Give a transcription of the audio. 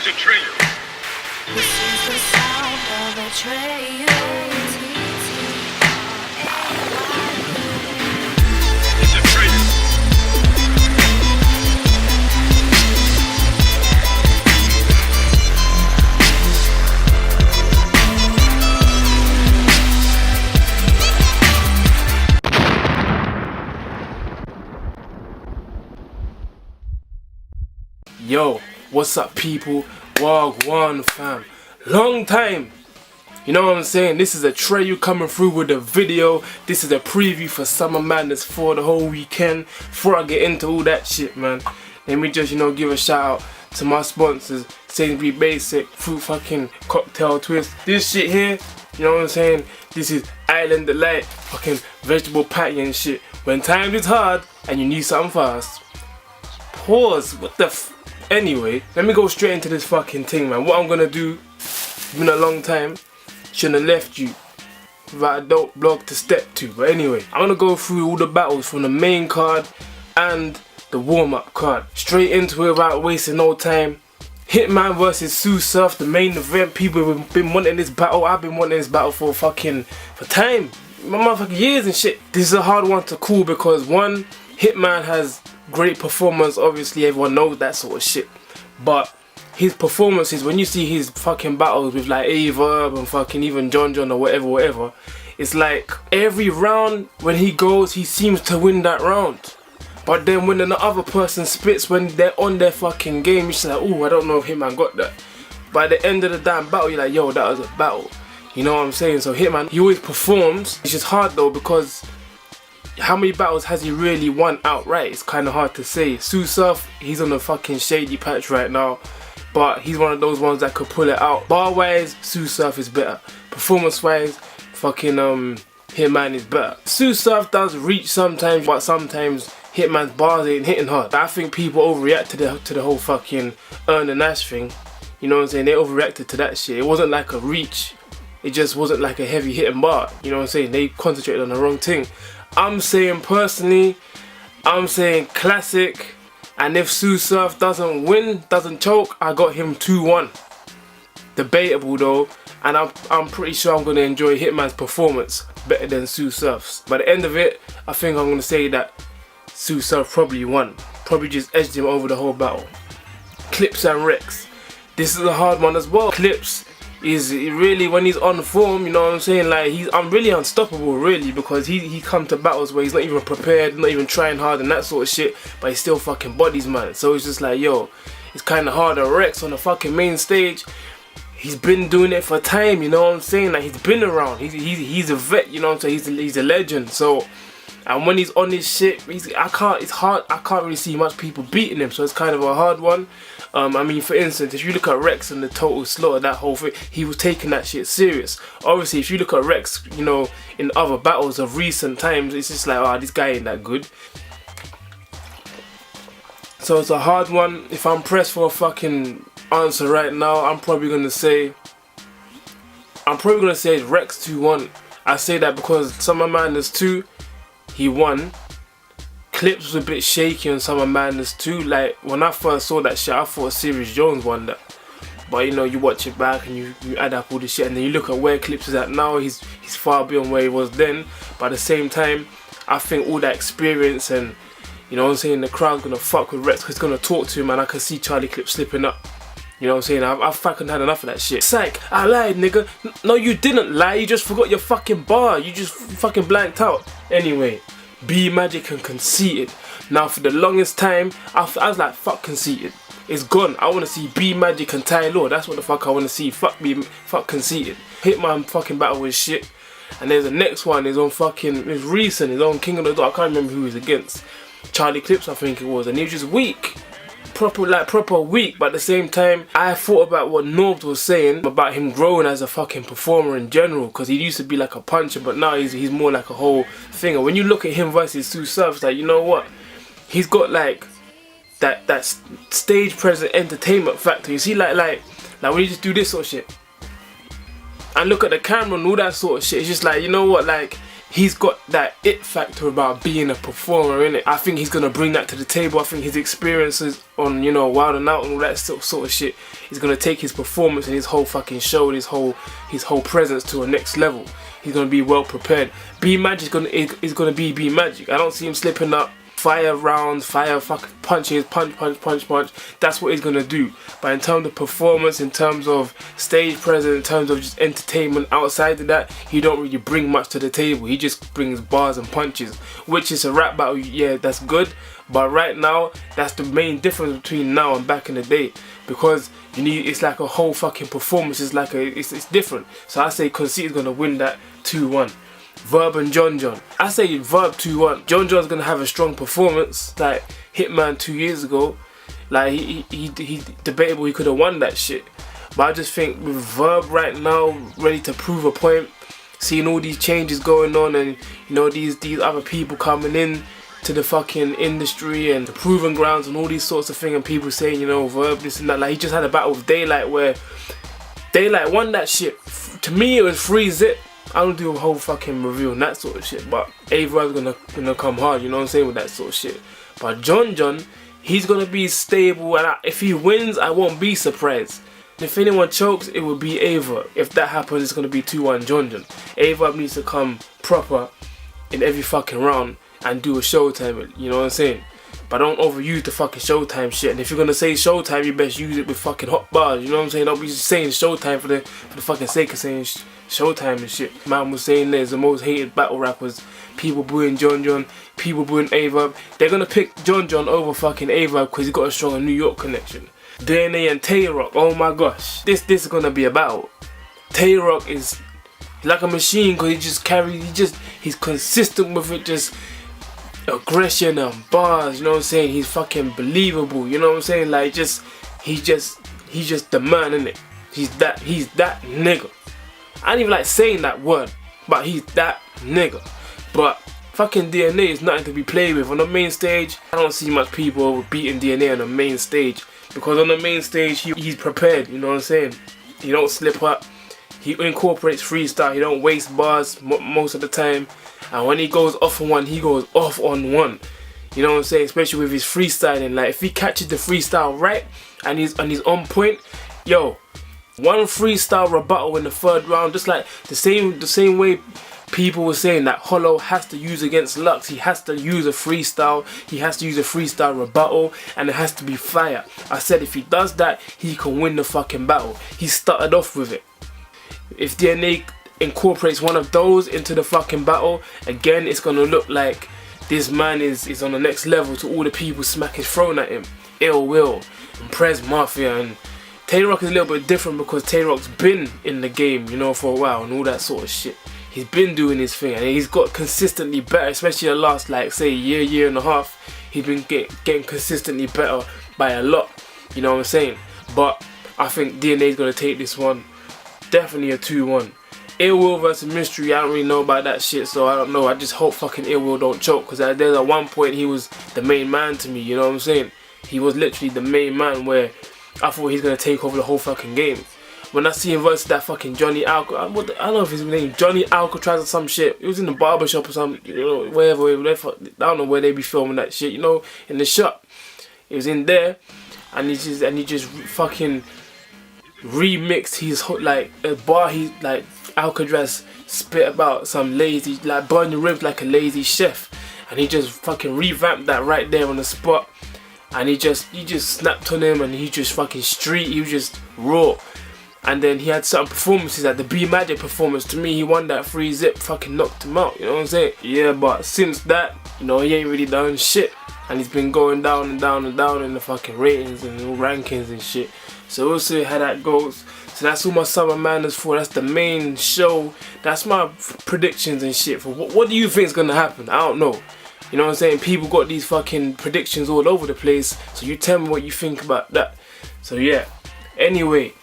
a traitor. This is the sound of betrayal. It's a traitor. Yo, what's up people? Wagwan fam. Long time. You know what I'm saying? This is a Treyu coming through with a video. This is a preview for Summer Madness for the whole weekend. Before I get into all that shit, man, let me just, give a shout out to my sponsors, Sainsbury Basic, Fruit fucking Cocktail Twist. This shit here, you know what I'm saying? This is Island Delight, fucking vegetable patty and shit. When times is hard and you need something fast. Pause. What the Anyway, let me go straight into this fucking thing, man. What I'm gonna do, it's been a long time, shouldn't have left you without a dope blog to step to. But anyway, I'm gonna go through all the battles from the main card and the warm-up card. Straight into it without wasting no time. Hitman versus Sue Surf, the main event. People have been wanting this battle. I've been wanting this battle for time. My motherfucking years and shit. This is a hard one to call because one, Hitman has great performance, obviously everyone knows that sort of shit, but his performances, when you see his fucking battles with like A-Verb and fucking even John or whatever, it's like every round when he goes, he seems to win that round. But then when the other person spits, when they're on their fucking game, you're just like, oh, I don't know if Hitman got that. By the end of the damn battle, you're like, yo, that was a battle. You know what I'm saying? So Hitman, he always performs. It's just hard though because how many battles has he really won outright? It's kind of hard to say. Sue Surf, he's on a fucking shady patch right now, but he's one of those ones that could pull it out. Bar wise, Sue Surf is better. Performance wise, fucking Hitman is better. Sue Surf does reach sometimes, but sometimes Hitman's bars ain't hitting hard. I think people overreact to the whole fucking Earn the Nash thing. You know what I'm saying? They overreacted to that shit. It wasn't like a reach. It just wasn't like a heavy hitting bar. You know what I'm saying? They concentrated on the wrong thing. I'm saying personally, I'm saying classic, and if Sue Surf doesn't win, doesn't choke, I got him 2-1. Debatable though, and I'm pretty sure I'm going to enjoy Hitman's performance better than Sue Surf's. By the end of it, I think I'm going to say that Sue Surf probably won. Probably just edged him over the whole battle. Clips and Rex. This is a hard one as well. Clips is really, when he's on form, you know what I'm saying, like I'm really unstoppable really, because he come to battles where he's not even prepared, not even trying hard and that sort of shit, but he still fucking bodies, man. So it's just like, yo, it's kind of hard. Rex on the fucking main stage, he's been doing it for time, you know what I'm saying, like he's been around, he's a vet, you know what I'm saying, he's a legend. So, and when he's on his shit, it's hard, I can't really see much people beating him, so it's kind of a hard one. I mean, for instance, if you look at Rex and the total slaughter, that whole thing, he was taking that shit serious. Obviously, if you look at Rex, in other battles of recent times, it's just like, oh, this guy ain't that good. So it's a hard one. If I'm pressed for a fucking answer right now, I'm probably gonna say it's Rex 2-1. I say that because Summer Madness 2, he won. Clips was a bit shaky on Summer Madness 2. Like when I first saw that shit, I thought Sirius Jones won that. But you watch it back and you add up all the shit, and then you look at where Clips is at now. He's far beyond where he was then. But at the same time, I think all that experience and the crowd's gonna fuck with Rex, 'cause it's gonna talk to him, and I can see Charlie Clips slipping up. You know what I'm saying? I've fucking had enough of that shit. Psych, I lied, nigga. No, you didn't lie. You just forgot your fucking bar. You just fucking blanked out. Anyway, B Magic and Conceited. Now, for the longest time, I was like, fuck Conceited. It's gone. I want to see B Magic and Ty Law. That's what the fuck I want to see. Fuck Conceited. Hitman fucking battle with shit. And there's the next one. It's recent. It's on King of the Dot. I can't remember who he's against. Charlie Clips, I think it was. And he was just weak. Proper weak, but at the same time, I thought about what Norbs was saying about him growing as a fucking performer in general, because he used to be like a puncher, but now he's more like a whole thing. And when you look at him versus Sue Surf, like, you know what, he's got like that stage present entertainment factor. You see, like when you just do this sort of shit and look at the camera and all that sort of shit, it's just like, you know what, like he's got that it factor about being a performer, innit? I think he's gonna bring that to the table. I think his experiences on, you know, Wild and Out and all that sort of shit is gonna take his performance and his whole fucking show and his whole presence to a next level. He's gonna be well prepared. B Magic is gonna be B Magic. I don't see him slipping up. Fire rounds, fire fucking punches, punch. That's what he's gonna do. But in terms of performance, in terms of stage presence, in terms of just entertainment outside of that, he don't really bring much to the table. He just brings bars and punches, which is a rap battle. Yeah, that's good. But right now, that's the main difference between now and back in the day, because you need, it's like a whole fucking performance. It's like it's different. So I say Conceit is gonna win that 2-1. Verb and John. I say Verb 2-1. John's gonna have a strong performance like Hitman 2 years ago. Like he debatable he could have won that shit. But I just think with Verb right now, ready to prove a point, seeing all these changes going on, and you know these other people coming in to the fucking industry and the proving grounds and all these sorts of things, and people saying, you know, Verb this and that. Like he just had a battle with Daylight where Daylight won that shit. To me, it was 3-zip. I don't do a whole fucking review on that sort of shit, but Ava's gonna come hard, you know what I'm saying, with that sort of shit. But John, he's gonna be stable, and if he wins, I won't be surprised. If anyone chokes, it will be Ava. If that happens, it's gonna be 2-1 John. Ava needs to come proper in every fucking round and do a showtime, you know what I'm saying? But don't overuse the fucking showtime shit. And if you're gonna say showtime, you best use it with fucking hot bars, you know what I'm saying? Don't be just saying showtime for the fucking sake of saying showtime and shit. Man was saying there's the most hated battle rappers. People booing John, people booing Ava. They're gonna pick John over fucking Ava because he's got a stronger New York connection. DNA and Tay-Rock, oh my gosh. This is gonna be a battle. Tay-Rock is like a machine because he's consistent with it, just aggression and bars, you know what I'm saying? He's fucking believable, you know what I'm saying? Like he's just the man, innit? He's that nigga. I don't even like saying that word, but he's that nigga. But fucking DNA is nothing to be played with. On the main stage, I don't see much people beating DNA on the main stage, because on the main stage he's prepared, you know what I'm saying? He don't slip up. He incorporates freestyle. He don't waste bars most of the time. And when he goes off on one, he goes off on one. You know what I'm saying? Especially with his freestyling. Like if he catches the freestyle right and he's on point, yo, one freestyle rebuttal in the third round, just like the same way people were saying that Hollow has to use against Lux. He has to use a freestyle. He has to use a freestyle rebuttal, and it has to be fire. I said if he does that, he can win the fucking battle. He started off with it. If DNA incorporates one of those into the fucking battle, again, it's gonna look like this man is on the next level to all the people smacking thrown at him. Ill Will and Prez Mafia. And Tay-Rock is a little bit different because Tay-Rock's been in the game, you know, for a while and all that sort of shit. He's been doing his thing and he's got consistently better, especially the last, like, say, year and a half. He's been getting consistently better by a lot, you know what I'm saying? But I think DNA is gonna take this one. Definitely a 2-1. Ill Will versus Mystery, I don't really know about that shit, so I don't know. I just hope fucking Ill Will don't choke, because there's at one point he was the main man to me, you know what I'm saying? He was literally the main man where I thought he's gonna take over the whole fucking game. When I see him versus that fucking Johnny I don't know if his name, Johnny Alcatraz or some shit. It was in the barbershop or something, you know, wherever. I don't know where they be filming that shit, you know, in the shop. It was in there, and he just fucking remixed his like a bar. He like Alcatraz spit about some lazy, like burn your ribs like a lazy chef, and he just fucking revamped that right there on the spot. And he just snapped on him, and he just fucking street. He was just raw. And then he had certain performances, like the B Magic performance. To me, he won that 3-zip, fucking knocked him out. You know what I'm saying? Yeah, but since that, you know, he ain't really done shit, and he's been going down and down and down in the fucking ratings and rankings and shit. So we'll see how that goes. So that's all my Summer Madness for. That's the main show. That's my predictions and shit. For what do you think is gonna happen? I don't know. You know what I'm saying? People got these fucking predictions all over the place. So you tell me what you think about that. So yeah. Anyway,